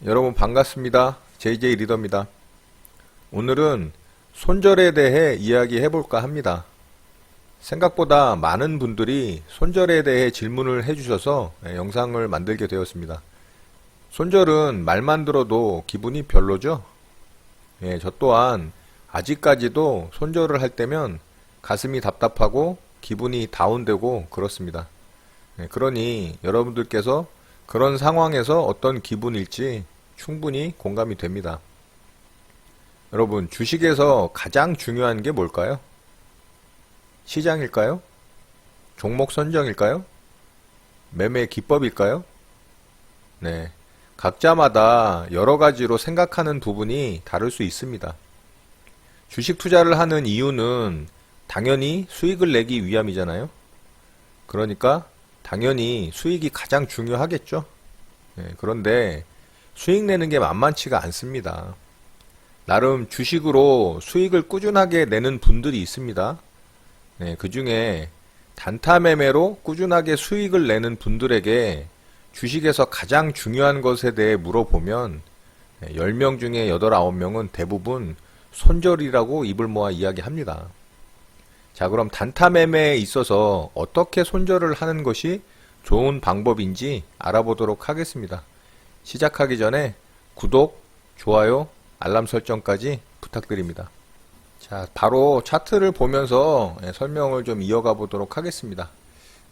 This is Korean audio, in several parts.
여러분 반갑습니다. JJ 리더입니다. 오늘은 손절에 대해 이야기해 볼까 합니다. 생각보다 많은 분들이 손절에 대해 질문을 해주셔서 영상을 만들게 되었습니다. 손절은 말만 들어도 기분이 별로죠? 저 또한 아직까지도 손절을 할 때면 가슴이 답답하고 기분이 다운되고 그렇습니다. 그러니 여러분들께서 그런 상황에서 어떤 기분일지 충분히 공감이 됩니다. 여러분, 주식에서 가장 중요한 게 뭘까요? 시장일까요? 종목 선정일까요? 매매 기법일까요? 네. 각자마다 여러 가지로 생각하는 부분이 다를 수 있습니다. 주식 투자를 하는 이유는 당연히 수익을 내기 위함이잖아요. 그러니까 당연히 수익이 가장 중요하겠죠. 그런데 수익 내는 게 만만치가 않습니다. 나름 주식으로 수익을 꾸준하게 내는 분들이 있습니다. 그 중에 단타 매매로 꾸준하게 수익을 내는 분들에게 주식에서 가장 중요한 것에 대해 물어보면 10명 중에 8, 9명은 대부분 손절이라고 입을 모아 이야기합니다. 자, 그럼 단타 매매에 있어서 어떻게 손절을 하는 것이 좋은 방법인지 알아보도록 하겠습니다. 시작하기 전에 구독, 좋아요, 알람 설정까지 부탁드립니다. 자, 바로 차트를 보면서 설명을 좀 이어가 보도록 하겠습니다.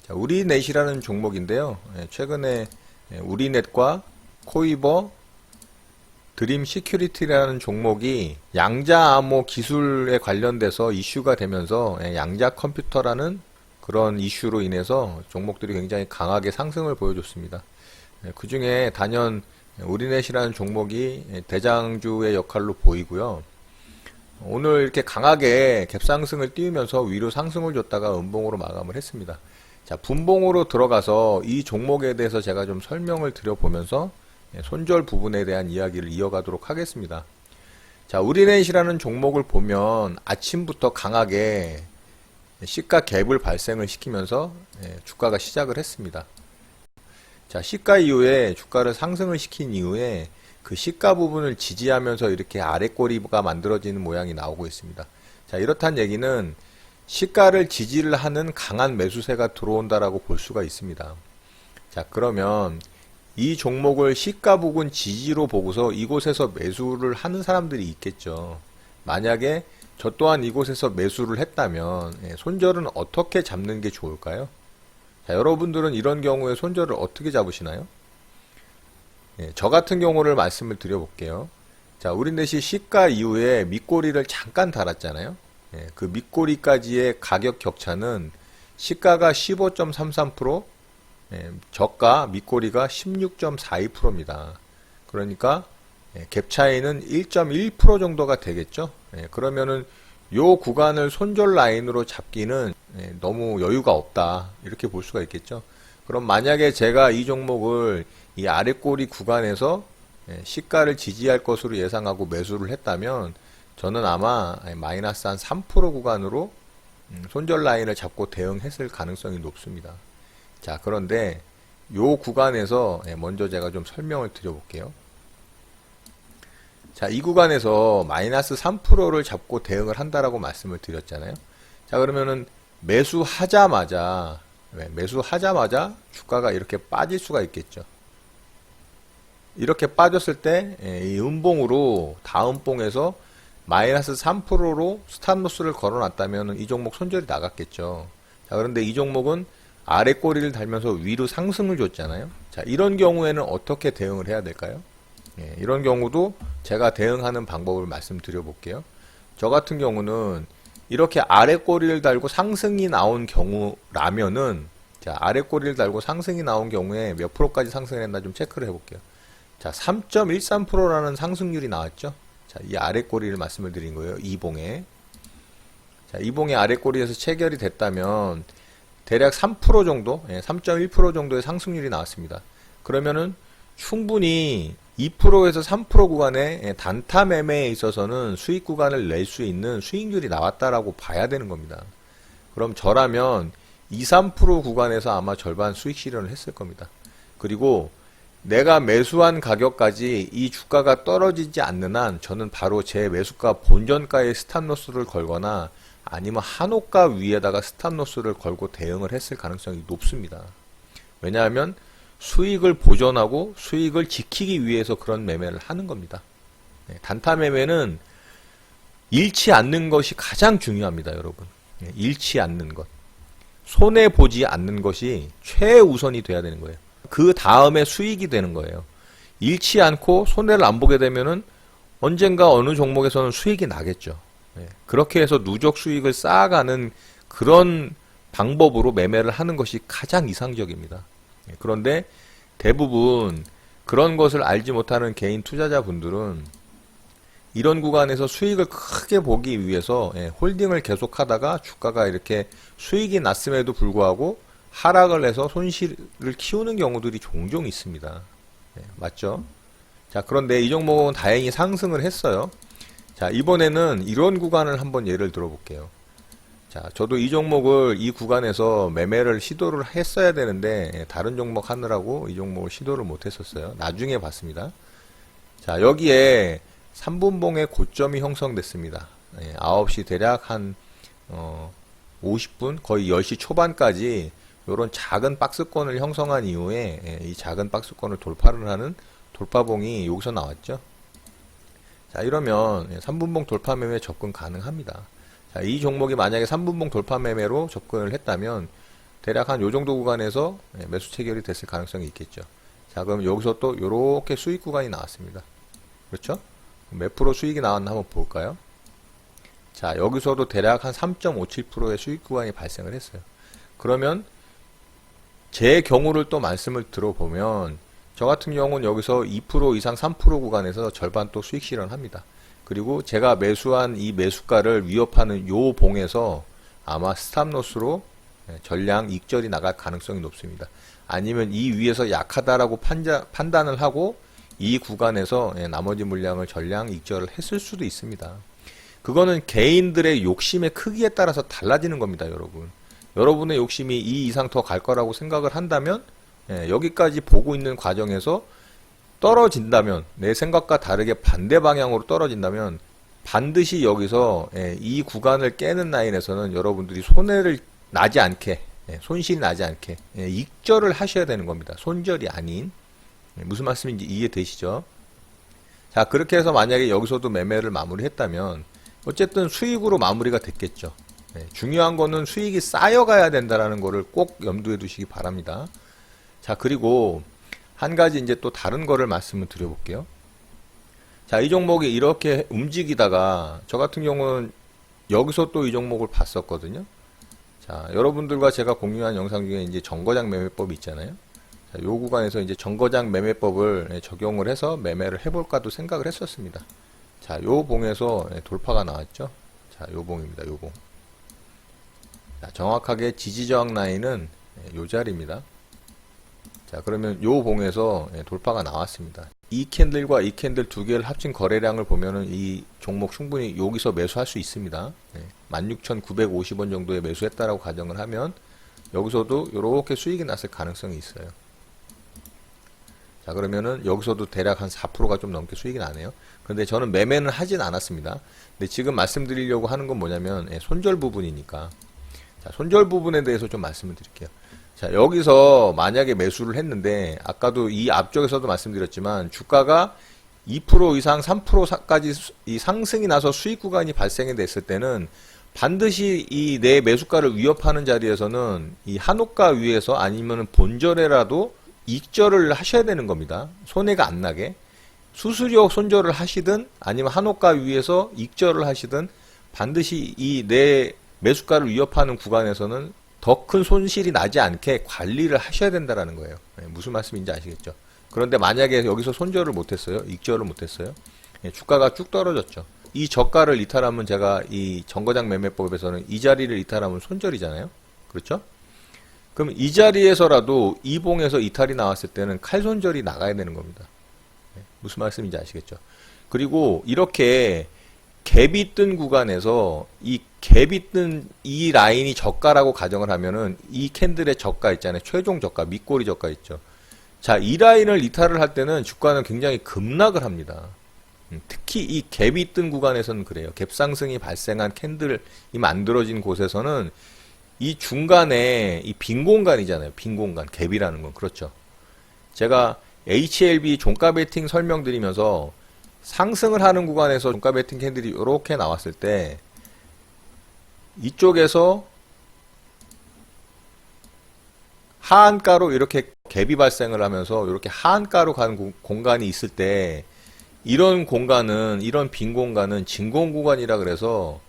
자, 우리넷이라는 종목인데요. 최근에 우리넷과 코이버, 드림 시큐리티라는 종목이 양자 암호 기술에 관련돼서 이슈가 되면서 양자 컴퓨터라는 그런 이슈로 인해서 종목들이 굉장히 강하게 상승을 보여줬습니다. 그 중에 단연 우리넷이라는 종목이 대장주의 역할로 보이고요. 오늘 이렇게 강하게 갭상승을 띄우면서 위로 상승을 줬다가 음봉으로 마감을 했습니다. 자, 분봉으로 들어가서 이 종목에 대해서 제가 좀 설명을 드려보면서 손절 부분에 대한 이야기를 이어가도록 하겠습니다. 자, 우리넷이라는 종목을 보면 아침부터 강하게 시가 갭을 발생을 시키면서 주가가 시작을 했습니다. 자, 시가 이후에 주가를 상승을 시킨 이후에 그 시가 부분을 지지하면서 이렇게 아랫꼬리가 만들어지는 모양이 나오고 있습니다. 자, 이렇단 얘기는 시가를 지지를 하는 강한 매수세가 들어온다라고 볼 수가 있습니다. 자, 그러면 이 종목을 시가 부근 지지로 보고서 이곳에서 매수를 하는 사람들이 있겠죠. 만약에 저 또한 이곳에서 매수를 했다면 손절은 어떻게 잡는 게 좋을까요? 자, 여러분들은 이런 경우에 손절을 어떻게 잡으시나요? 저 같은 경우를 말씀을 드려볼게요. 자, 우리넷이 시가 이후에 밑꼬리를 잠깐 달았잖아요. 그 밑꼬리까지의 가격 격차는 시가가 15.33%, 저가 밑꼬리가 16.42%입니다. 그러니까 갭 차이는 1.1% 정도가 되겠죠. 그러면은 요 구간을 손절 라인으로 잡기는 너무 여유가 없다, 이렇게 볼 수가 있겠죠. 그럼 만약에 제가 이 종목을 이 아랫꼬리 구간에서 시가를 지지할 것으로 예상하고 매수를 했다면 저는 아마 마이너스 한 3% 구간으로 손절 라인을 잡고 대응했을 가능성이 높습니다. 자, 그런데 요 구간에서 먼저 제가 좀 설명을 드려볼게요. 자, 이 구간에서 마이너스 3%를 잡고 대응을 한다라고 말씀을 드렸잖아요. 자, 그러면은 매수하자마자 주가가 이렇게 빠질 수가 있겠죠. 이렇게 빠졌을 때 이 음봉으로 다음 봉에서 마이너스 3%로 스탑로스를 걸어놨다면 이 종목 손절이 나갔겠죠. 자, 그런데 이 종목은 아랫꼬리를 달면서 위로 상승을 줬잖아요. 자, 이런 경우에는 어떻게 대응을 해야 될까요? 이런 경우도 제가 대응하는 방법을 말씀드려 볼게요. 저 같은 경우는 이렇게 아랫꼬리를 달고 상승이 나온 경우라면은, 자, 아랫꼬리를 달고 상승이 나온 경우에 몇 프로까지 상승을 했나 좀 체크를 해볼게요. 자, 3.13%라는 상승률이 나왔죠. 자, 이 아랫꼬리를 말씀을 드린 거예요. 이봉에. 자, 이봉의 아랫꼬리에서 체결이 됐다면 대략 3% 정도, 3.1% 정도의 상승률이 나왔습니다. 그러면은 충분히 2%에서 3% 구간의 단타 매매에 있어서는 수익 구간을 낼 수 있는 수익률이 나왔다라고 봐야 되는 겁니다. 그럼 저라면 2, 3% 구간에서 아마 절반 수익 실현을 했을 겁니다. 그리고 내가 매수한 가격까지 이 주가가 떨어지지 않는 한 저는 바로 제 매수가 본전가에 스탑로스를 걸거나 아니면 한호가 위에다가 스탑로스를 걸고 대응을 했을 가능성이 높습니다. 왜냐하면 수익을 보존하고 수익을 지키기 위해서 그런 매매를 하는 겁니다. 단타 매매는 잃지 않는 것이 가장 중요합니다, 여러분. 잃지 않는 것. 손해보지 않는 것이 최우선이 돼야 되는 거예요. 그 다음에 수익이 되는 거예요. 잃지 않고 손해를 안 보게 되면은 언젠가 어느 종목에서는 수익이 나겠죠. 그렇게 해서 누적 수익을 쌓아가는 그런 방법으로 매매를 하는 것이 가장 이상적입니다. 그런데 대부분 그런 것을 알지 못하는 개인 투자자분들은 이런 구간에서 수익을 크게 보기 위해서 홀딩을 계속하다가 주가가 이렇게 수익이 났음에도 불구하고 하락을 해서 손실을 키우는 경우들이 종종 있습니다. 맞죠? 자, 그런데 이 종목은 다행히 상승을 했어요. 자, 이번에는 이런 구간을 한번 예를 들어볼게요. 자, 저도 이 종목을 이 구간에서 매매를 시도를 했어야 되는데 다른 종목 하느라고 이 종목을 시도를 못 했었어요. 나중에 봤습니다. 자, 여기에 3분봉의 고점이 형성됐습니다. 9시 대략 한 50분 거의 10시 초반까지 이런 작은 박스권을 형성한 이후에 이 작은 박스권을 돌파를 하는 돌파봉이 여기서 나왔죠. 자, 이러면 3분봉 돌파 매매 접근 가능합니다. 자, 이 종목이 만약에 3분봉 돌파 매매로 접근을 했다면 대략 한 요 정도 구간에서 매수 체결이 됐을 가능성이 있겠죠. 자, 그럼 여기서 또 요렇게 수익 구간이 나왔습니다. 그렇죠? 몇 프로 수익이 나왔나 한번 볼까요? 자, 여기서도 대략 한 3.57%의 수익 구간이 발생을 했어요. 그러면 제 경우를 또 말씀을 들어보면 저 같은 경우는 여기서 2% 이상 3% 구간에서 절반 또 수익 실현합니다. 그리고 제가 매수한 이 매수가를 위협하는 요 봉에서 아마 스탑로스로 전량 익절이 나갈 가능성이 높습니다. 아니면 이 위에서 약하다라고 판단을 하고 이 구간에서 나머지 물량을 전량 익절을 했을 수도 있습니다. 그거는 개인들의 욕심의 크기에 따라서 달라지는 겁니다, 여러분. 여러분의 욕심이 이 이상 더 갈 거라고 생각을 한다면 여기까지 보고 있는 과정에서 떨어진다면 내 생각과 다르게 반대 방향으로 떨어진다면 반드시 여기서 이 구간을 깨는 라인에서는 여러분들이 손해를 나지 않게 손실이 나지 않게 익절을 하셔야 되는 겁니다. 손절이 아닌. 무슨 말씀인지 이해되시죠? 자, 그렇게 해서 만약에 여기서도 매매를 마무리했다면 어쨌든 수익으로 마무리가 됐겠죠. 중요한 거는 수익이 쌓여가야 된다는 거를 꼭 염두에 두시기 바랍니다. 자, 그리고 한 가지 이제 또 다른 거를 말씀을 드려볼게요. 자, 이 종목이 이렇게 움직이다가 저 같은 경우는 여기서 또 이 종목을 봤었거든요. 자, 여러분들과 제가 공유한 영상 중에 이제 정거장 매매법이 있잖아요. 자, 요 구간에서 이제 정거장 매매법을 적용을 해서 매매를 해볼까도 생각을 했었습니다. 자, 요 봉에서 돌파가 나왔죠. 자, 요 봉입니다. 요 봉. 자, 정확하게 지지저항 라인은 요 자리입니다. 자, 그러면 요 봉에서 돌파가 나왔습니다. 이 캔들과 이 캔들 두 개를 합친 거래량을 보면은 이 종목 충분히 여기서 매수할 수 있습니다. 16,950원 정도에 매수했다라고 가정을 하면 여기서도 이렇게 수익이 났을 가능성이 있어요. 자, 그러면은 여기서도 대략 한 4%가 좀 넘게 수익이 나네요. 그런데 저는 매매는 하진 않았습니다. 근데 지금 말씀드리려고 하는 건 뭐냐면 손절 부분이니까. 자, 손절 부분에 대해서 좀 말씀을 드릴게요. 자, 여기서 만약에 매수를 했는데 아까도 이 앞쪽에서도 말씀드렸지만 주가가 2% 이상 3%까지 이 상승이 나서 수익 구간이 발생이 됐을 때는 반드시 이 내 매수가를 위협하는 자리에서는 이 한호가 위에서 아니면 본절에라도 익절을 하셔야 되는 겁니다. 손해가 안 나게. 수수료 손절을 하시든 아니면 한호가 위에서 익절을 하시든 반드시 이 내 매수가를 위협하는 구간에서는 더 큰 손실이 나지 않게 관리를 하셔야 된다는 거예요. 무슨 말씀인지 아시겠죠? 그런데 만약에 여기서 손절을 못했어요. 익절을 못했어요. 주가가 쭉 떨어졌죠. 이 저가를 이탈하면 제가 이 정거장 매매법에서는 이 자리를 이탈하면 손절이잖아요. 그렇죠? 그럼 이 자리에서라도 이 봉에서 이탈이 나왔을 때는 칼손절이 나가야 되는 겁니다. 무슨 말씀인지 아시겠죠? 그리고 이렇게 갭이 뜬 구간에서 이 갭이 뜬 이 라인이 저가라고 가정을 하면은 이 캔들의 저가 있잖아요. 최종 저가, 밑꼬리 저가 있죠. 자, 이 라인을 이탈을 할 때는 주가는 굉장히 급락을 합니다. 특히 이 갭이 뜬 구간에서는 그래요. 갭 상승이 발생한 캔들이 만들어진 곳에서는 이 중간에 이 빈 공간이잖아요. 빈 공간, 갭이라는 건. 그렇죠. 제가 HLB 종가 베팅 설명드리면서 상승을 하는 구간에서 종가 베팅 캔들이 이렇게 나왔을 때 이쪽에서 하한가로 이렇게 갭이 발생을 하면서 이렇게 하한가로 가는 공간이 있을 때 이런 공간은, 이런 빈 공간은 진공 구간이라 그래서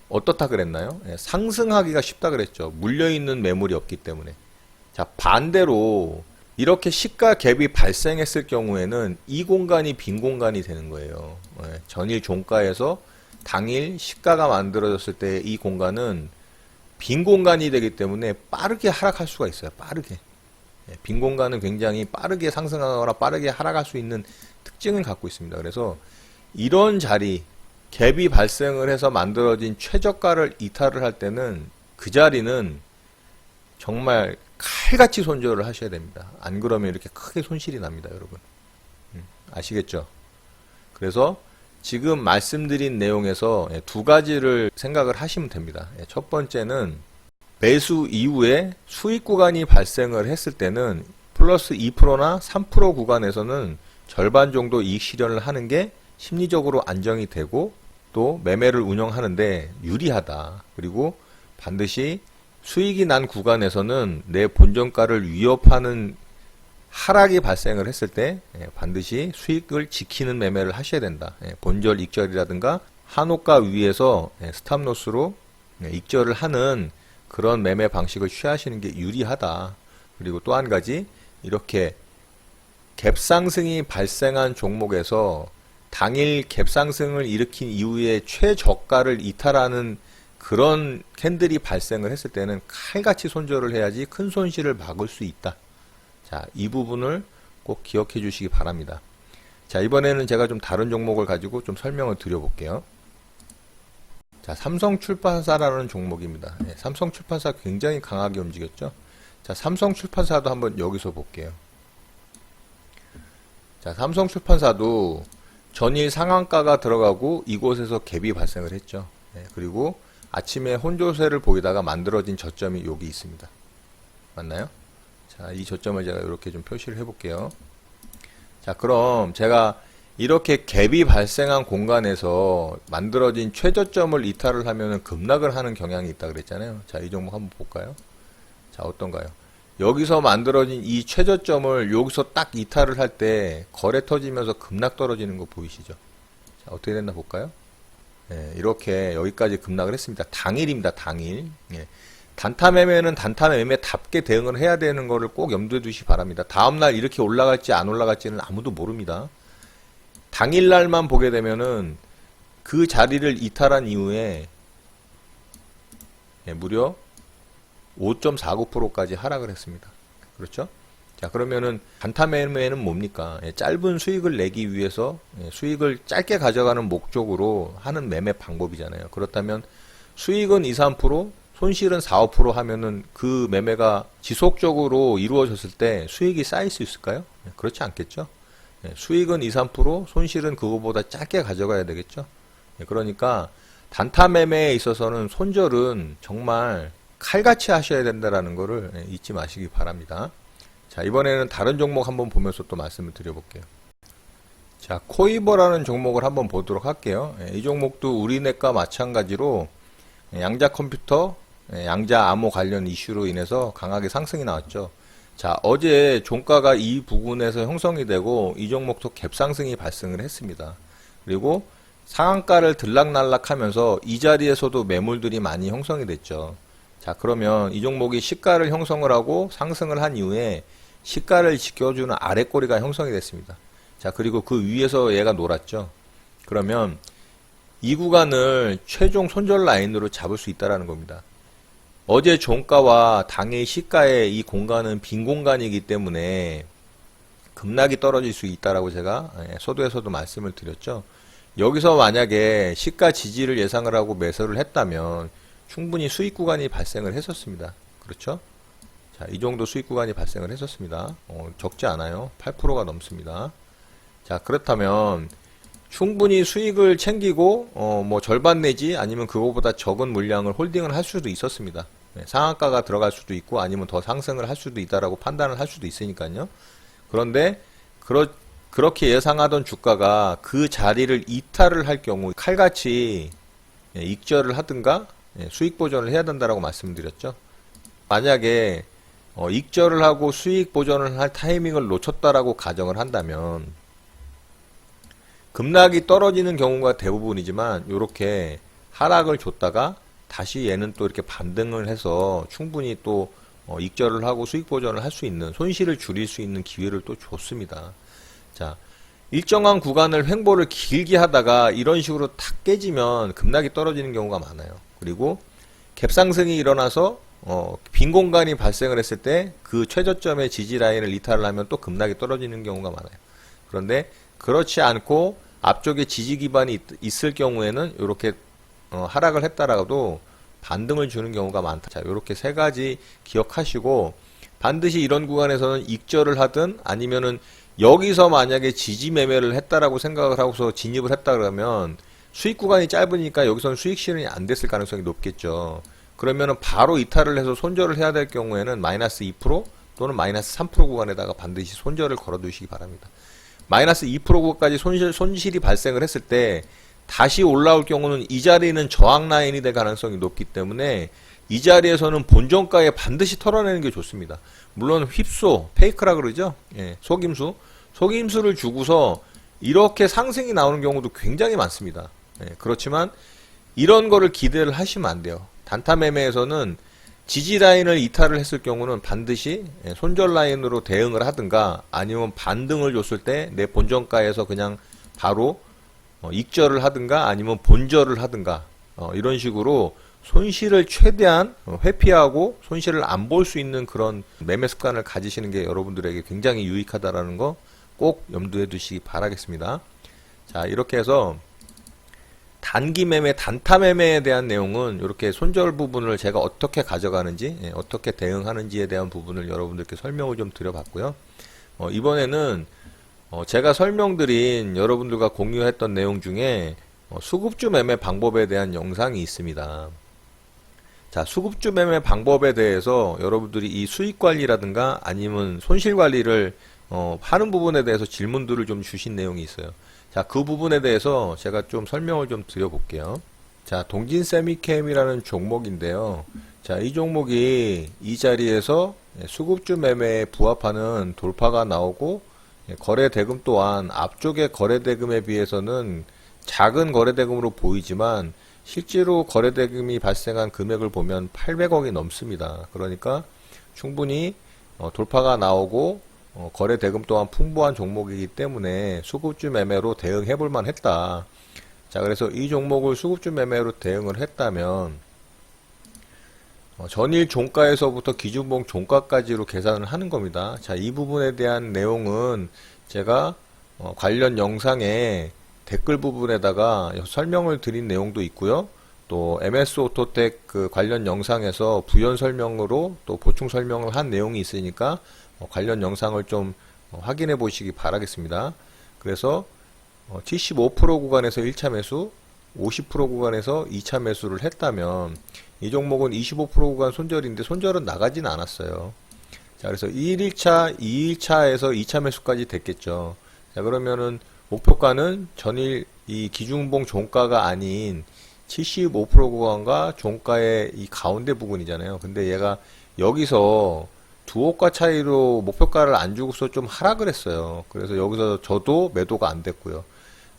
어떻다 그랬나요? 상승하기가 쉽다 그랬죠. 물려있는 매물이 없기 때문에. 자, 반대로 이렇게 시가 갭이 발생했을 경우에는 이 공간이 빈 공간이 되는 거예요. 전일 종가에서 당일 시가가 만들어졌을 때 이 공간은 빈 공간이 되기 때문에 빠르게 하락할 수가 있어요. 빠르게. 빈 공간은 굉장히 빠르게 상승하거나 빠르게 하락할 수 있는 특징을 갖고 있습니다. 그래서 이런 자리, 갭이 발생을 해서 만들어진 최저가를 이탈을 할 때는 그 자리는 정말 칼같이 손절을 하셔야 됩니다. 안 그러면 이렇게 크게 손실이 납니다, 여러분. 아시겠죠? 그래서 지금 말씀드린 내용에서 두 가지를 생각을 하시면 됩니다. 첫 번째는 매수 이후에 수익 구간이 발생을 했을 때는 플러스 2%나 3% 구간에서는 절반 정도 이익 실현을 하는 게 심리적으로 안정이 되고 또 매매를 운영하는데 유리하다. 그리고 반드시 수익이 난 구간에서는 내 본전가를 위협하는 하락이 발생을 했을 때 반드시 수익을 지키는 매매를 하셔야 된다. 본절 익절이라든가 한호가 위에서 스탑로스로 익절을 하는 그런 매매 방식을 취하시는 게 유리하다. 그리고 또 한 가지, 이렇게 갭상승이 발생한 종목에서 당일 갭상승을 일으킨 이후에 최저가를 이탈하는 그런 캔들이 발생을 했을 때는 칼같이 손절을 해야지 큰 손실을 막을 수 있다. 자, 이 부분을 꼭 기억해 주시기 바랍니다. 자, 이번에는 제가 좀 다른 종목을 가지고 좀 설명을 드려볼게요. 자, 삼성출판사라는 종목입니다. 삼성출판사 굉장히 강하게 움직였죠. 자, 삼성출판사도 한번 여기서 볼게요. 자, 삼성출판사도 전일 상한가가 들어가고 이곳에서 갭이 발생을 했죠. 그리고 아침에 혼조세를 보이다가 만들어진 저점이 여기 있습니다. 맞나요? 자, 이 저점을 제가 이렇게 좀 표시를 해볼게요. 자, 그럼 제가 이렇게 갭이 발생한 공간에서 만들어진 최저점을 이탈을 하면 급락을 하는 경향이 있다 그랬잖아요. 자, 이 종목 한번 볼까요? 자, 어떤가요? 여기서 만들어진 이 최저점을 여기서 딱 이탈을 할 때 거래 터지면서 급락 떨어지는 거 보이시죠? 자, 어떻게 됐나 볼까요? 이렇게 여기까지 급락을 했습니다. 당일입니다. 당일. 단타 매매는 단타 매매답게 대응을 해야 되는 거를 꼭 염두에 두시기 바랍니다. 다음날 이렇게 올라갈지 안 올라갈지는 아무도 모릅니다. 당일날만 보게 되면은 그 자리를 이탈한 이후에 무려 5.49%까지 하락을 했습니다. 그렇죠? 자, 그러면은 단타 매매는 뭡니까? 짧은 수익을 내기 위해서 수익을 짧게 가져가는 목적으로 하는 매매 방법이잖아요. 그렇다면 수익은 2, 3%, 손실은 4, 5% 하면은 그 매매가 지속적으로 이루어졌을 때 수익이 쌓일 수 있을까요? 그렇지 않겠죠? 수익은 2, 3%, 손실은 그거보다 짧게 가져가야 되겠죠? 그러니까 단타 매매에 있어서는 손절은 정말 칼같이 하셔야 된다라는 거를 잊지 마시기 바랍니다. 자, 이번에는 다른 종목 한번 보면서 또 말씀을 드려볼게요. 자, 코이버라는 종목을 한번 보도록 할게요. 이 종목도 우리넷과 마찬가지로 양자 컴퓨터, 양자 암호 관련 이슈로 인해서 강하게 상승이 나왔죠. 자, 어제 종가가 이 부분에서 형성이 되고 이 종목도 갭상승이 발생을 했습니다. 그리고 상한가를 들락날락하면서 이 자리에서도 매물들이 많이 형성이 됐죠. 자, 그러면 이 종목이 시가를 형성을 하고 상승을 한 이후에 시가를 지켜주는 아랫꼬리가 형성이 됐습니다. 자, 그리고 그 위에서 얘가 놀았죠. 그러면 이 구간을 최종 손절 라인으로 잡을 수 있다는 겁니다. 어제 종가와 당일 시가의 이 공간은 빈 공간이기 때문에 급락이 떨어질 수 있다라고 제가 서두에서도 말씀을 드렸죠. 여기서 만약에 시가 지지를 예상을 하고 매수를 했다면 충분히 수익 구간이 발생을 했었습니다. 그렇죠? 자, 이 정도 수익 구간이 발생을 했었습니다. 적지 않아요. 8%가 넘습니다. 자, 그렇다면 충분히 수익을 챙기고 뭐 절반 내지 아니면 그거보다 적은 물량을 홀딩을 할 수도 있었습니다. 네, 상한가가 들어갈 수도 있고 아니면 더 상승을 할 수도 있다라고 판단을 할 수도 있으니까요. 그런데 그렇게 예상하던 주가가 그 자리를 이탈을 할 경우 칼같이 익절을 하든가 수익 보전을 해야 된다라고 말씀드렸죠. 만약에 익절을 하고 수익 보전을 할 타이밍을 놓쳤다라고 가정을 한다면 급락이 떨어지는 경우가 대부분이지만 이렇게 하락을 줬다가 다시 얘는 또 이렇게 반등을 해서 충분히 또 익절을 하고 수익 보전을 할 수 있는, 손실을 줄일 수 있는 기회를 또 줬습니다. 자, 일정한 구간을 횡보를 길게 하다가 이런 식으로 탁 깨지면 급락이 떨어지는 경우가 많아요. 그리고 갭상승이 일어나서 빈 공간이 발생을 했을 때 그 최저점의 지지 라인을 이탈을 하면 또 급락이 떨어지는 경우가 많아요. 그런데 그렇지 않고 앞쪽에 지지 기반이 있을 경우에는 이렇게 하락을 했다라도 반등을 주는 경우가 많다. 자, 이렇게 세 가지 기억하시고 반드시 이런 구간에서는 익절을 하든 아니면은 여기서 만약에 지지 매매를 했다라고 생각을 하고서 진입을 했다 그러면 수익 구간이 짧으니까 여기서는 수익 실현이 안 됐을 가능성이 높겠죠. 그러면은 바로 이탈을 해서 손절을 해야 될 경우에는 마이너스 2% 또는 마이너스 3% 구간에다가 반드시 손절을 걸어 두시기 바랍니다. 마이너스 2%까지 손실이 발생을 했을 때 다시 올라올 경우는 이 자리는 저항 라인이 될 가능성이 높기 때문에 이 자리에서는 본전가에 반드시 털어내는 게 좋습니다. 물론 휩소, 페이크라 그러죠. 예, 속임수를 주고서 이렇게 상승이 나오는 경우도 굉장히 많습니다. 예, 그렇지만 이런 거를 기대를 하시면 안 돼요. 단타 매매에서는 지지 라인을 이탈을 했을 경우는 반드시 손절 라인으로 대응을 하든가 아니면 반등을 줬을 때 내 본전가에서 그냥 바로 익절을 하든가 아니면 본절을 하든가 이런 식으로 손실을 최대한 회피하고 손실을 안 볼 수 있는 그런 매매 습관을 가지시는 게 여러분들에게 굉장히 유익하다라는 거 꼭 염두에 두시기 바라겠습니다. 자, 이렇게 해서 단기 매매, 단타 매매에 대한 내용은 이렇게 손절 부분을 제가 어떻게 가져가는지, 어떻게 대응하는지에 대한 부분을 여러분들께 설명을 좀 드려봤고요. 이번에는 제가 설명드린 여러분들과 공유했던 내용 중에 수급주 매매 방법에 대한 영상이 있습니다. 자, 수급주 매매 방법에 대해서 여러분들이 이 수익 관리라든가 아니면 손실 관리를 하는 부분에 대해서 질문들을 좀 주신 내용이 있어요. 자, 그 부분에 대해서 제가 좀 설명을 좀 드려볼게요. 자, 동진세미캠이라는 종목인데요. 자, 이 종목이 이 자리에서 수급주 매매에 부합하는 돌파가 나오고 거래 대금 또한 앞쪽의 거래 대금에 비해서는 작은 거래 대금으로 보이지만 실제로 거래 대금이 발생한 금액을 보면 800억이 넘습니다. 그러니까 충분히 돌파가 나오고 거래 대금 또한 풍부한 종목이기 때문에 수급주 매매로 대응해 볼 만했다. 자, 그래서 이 종목을 수급주 매매로 대응을 했다면 전일 종가에서부터 기준봉 종가까지로 계산을 하는 겁니다. 자, 이 부분에 대한 내용은 제가 관련 영상에 댓글 부분에다가 설명을 드린 내용도 있고요. 또 MS 오토텍 그 관련 영상에서 부연 설명으로 또 보충 설명을 한 내용이 있으니까 관련 영상을 좀 확인해 보시기 바라겠습니다. 그래서 75% 구간에서 1차 매수, 50% 구간에서 2차 매수를 했다면 이 종목은 25% 구간 손절인데 손절은 나가진 않았어요. 자, 그래서 1일차, 2일차에서 2차 매수까지 됐겠죠. 자, 그러면은 목표가는 전일 이 기준봉 종가가 아닌 75% 구간과 종가의 이 가운데 부분이잖아요. 근데 얘가 여기서 두호가 차이로 목표가를 안 주고서 좀 하락을 했어요. 그래서 여기서 저도 매도가 안 됐고요.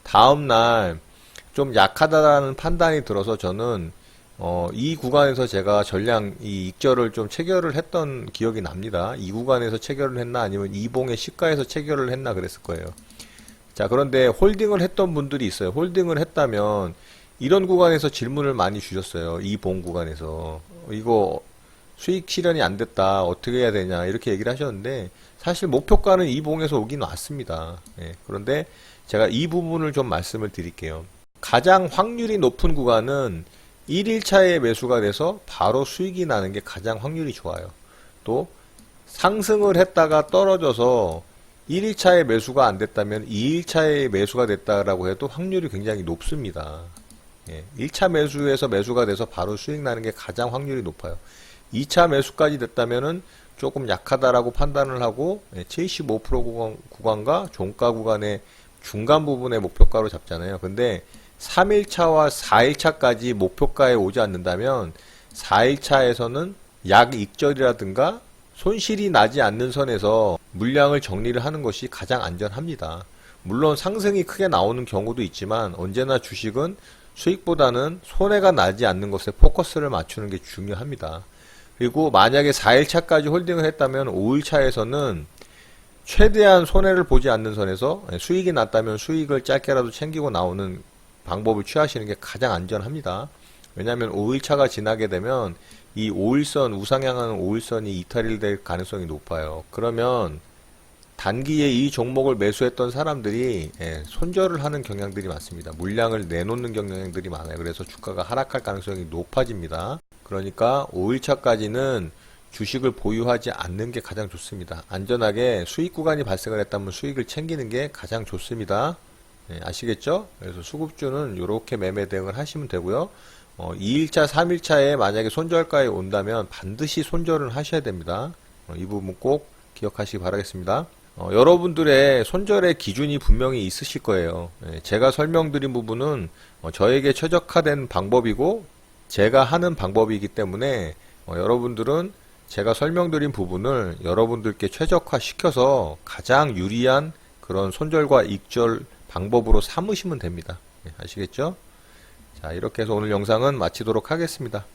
다음날 좀 약하다라는 판단이 들어서 저는 이 구간에서 제가 전량 이 익절을 좀 체결을 했던 기억이 납니다. 이 구간에서 체결을 했나 아니면 이봉의 시가에서 체결을 했나 그랬을 거예요. 자, 그런데 홀딩을 했던 분들이 있어요. 홀딩을 했다면 이런 구간에서 질문을 많이 주셨어요. 이봉 구간에서 이거 수익 실현이 안 됐다. 어떻게 해야 되냐. 이렇게 얘기를 하셨는데 사실 목표가는 이 봉에서 오긴 왔습니다. 예, 그런데 제가 이 부분을 좀 말씀을 드릴게요. 가장 확률이 높은 구간은 1일차에 매수가 돼서 바로 수익이 나는 게 가장 확률이 좋아요. 또 상승을 했다가 떨어져서 1일차에 매수가 안 됐다면 2일차에 매수가 됐다라고 해도 확률이 굉장히 높습니다. 1차 매수에서 매수가 돼서 바로 수익 나는 게 가장 확률이 높아요. 2차 매수까지 됐다면은 조금 약하다라고 판단을 하고 75% 구간과 종가 구간의 중간 부분의 목표가로 잡잖아요. 근데 3일차와 4일차까지 목표가에 오지 않는다면 4일차에서는 약익절이라든가 손실이 나지 않는 선에서 물량을 정리를 하는 것이 가장 안전합니다. 물론 상승이 크게 나오는 경우도 있지만 언제나 주식은 수익보다는 손해가 나지 않는 것에 포커스를 맞추는 게 중요합니다. 그리고 만약에 4일차까지 홀딩을 했다면 5일차에서는 최대한 손해를 보지 않는 선에서 수익이 났다면 수익을 짧게라도 챙기고 나오는 방법을 취하시는 게 가장 안전합니다. 왜냐하면 5일차가 지나게 되면 이 5일선, 우상향하는 5일선이 이탈이 될 가능성이 높아요. 그러면 단기에 이 종목을 매수했던 사람들이 손절을 하는 경향들이 많습니다. 물량을 내놓는 경향들이 많아요. 그래서 주가가 하락할 가능성이 높아집니다. 그러니까 5일차까지는 주식을 보유하지 않는 게 가장 좋습니다. 안전하게 수익 구간이 발생을 했다면 수익을 챙기는 게 가장 좋습니다. 아시겠죠? 그래서 수급주는 이렇게 매매 대응을 하시면 되고요. 2일차, 3일차에 만약에 손절가에 온다면 반드시 손절을 하셔야 됩니다. 이 부분 꼭 기억하시기 바라겠습니다. 여러분들의 손절의 기준이 분명히 있으실 거예요. 제가 설명드린 부분은 저에게 최적화된 방법이고 제가 하는 방법이기 때문에 여러분들은 제가 설명드린 부분을 여러분들께 최적화시켜서 가장 유리한 그런 손절과 익절 방법으로 삼으시면 됩니다. 아시겠죠? 자, 이렇게 해서 오늘 영상은 마치도록 하겠습니다.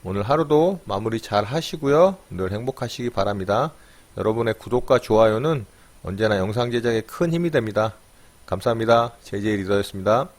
오늘 하루도 마무리 잘 하시고요. 늘 행복하시기 바랍니다. 여러분의 구독과 좋아요는 언제나 영상 제작에 큰 힘이 됩니다. 감사합니다. JJ 리더였습니다.